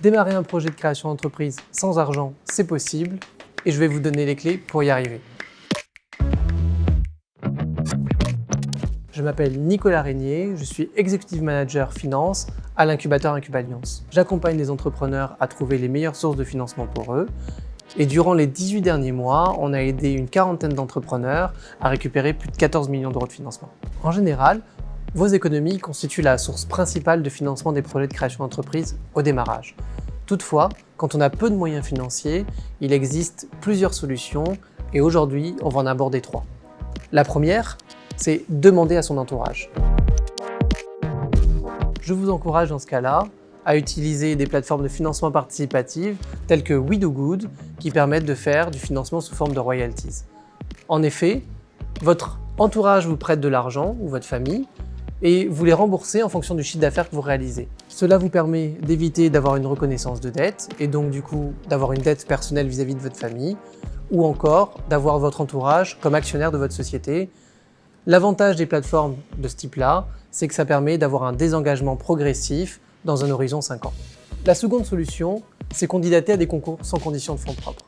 Démarrer un projet de création d'entreprise sans argent, c'est possible et je vais vous donner les clés pour y arriver. Je m'appelle Nicolas Régnier, je suis Executive Manager Finance à l'incubateur Incub'Alliance. J'accompagne les entrepreneurs à trouver les meilleures sources de financement pour eux et durant les 18 derniers mois, on a aidé une quarantaine d'entrepreneurs à récupérer plus de 14 millions d'euros de financement. En général, vos économies constituent la source principale de financement des projets de création d'entreprise au démarrage. Toutefois, quand on a peu de moyens financiers, il existe plusieurs solutions et aujourd'hui, on va en aborder 3. La première, c'est demander à son entourage. Je vous encourage dans ce cas-là à utiliser des plateformes de financement participatif telles que We Do Good qui permettent de faire du financement sous forme de royalties. En effet, votre entourage vous prête de l'argent ou votre famille et vous les remboursez en fonction du chiffre d'affaires que vous réalisez. Cela vous permet d'éviter d'avoir une reconnaissance de dette et donc du coup d'avoir une dette personnelle vis-à-vis de votre famille ou encore d'avoir votre entourage comme actionnaire de votre société. L'avantage des plateformes de ce type-là, c'est que ça permet d'avoir un désengagement progressif dans un horizon 5 ans. La seconde solution, c'est candidater à des concours sans condition de fonds propres.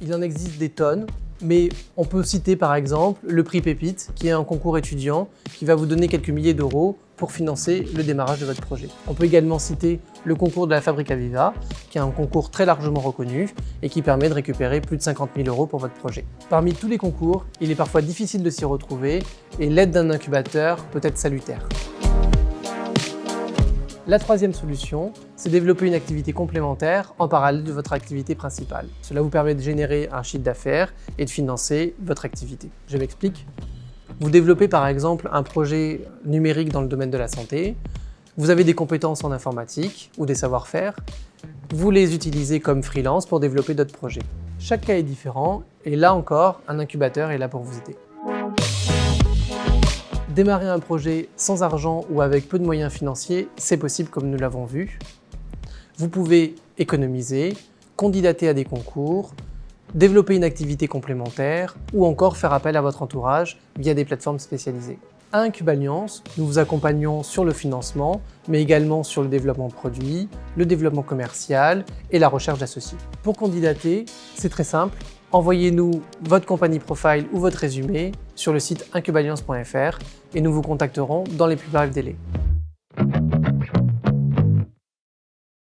Il en existe des tonnes, mais on peut citer par exemple le prix Pépite, qui est un concours étudiant qui va vous donner quelques milliers d'euros pour financer le démarrage de votre projet. On peut également citer le concours de la Fabrica Viva, qui est un concours très largement reconnu et qui permet de récupérer plus de 50 000 euros pour votre projet. Parmi tous les concours, il est parfois difficile de s'y retrouver et l'aide d'un incubateur peut être salutaire. La troisième solution, c'est développer une activité complémentaire en parallèle de votre activité principale. Cela vous permet de générer un chiffre d'affaires et de financer votre activité. Je m'explique. Vous développez par exemple un projet numérique dans le domaine de la santé, vous avez des compétences en informatique ou des savoir-faire, vous les utilisez comme freelance pour développer d'autres projets. Chaque cas est différent et là encore, un incubateur est là pour vous aider. Démarrer un projet sans argent ou avec peu de moyens financiers, c'est possible comme nous l'avons vu. Vous pouvez économiser, candidater à des concours, développer une activité complémentaire ou encore faire appel à votre entourage via des plateformes spécialisées. À Incub'Alliance, nous vous accompagnons sur le financement, mais également sur le développement produit, le développement commercial et la recherche d'associés. Pour candidater, c'est très simple. Envoyez-nous votre company profile ou votre résumé sur le site incub'alliance.fr et nous vous contacterons dans les plus brefs délais.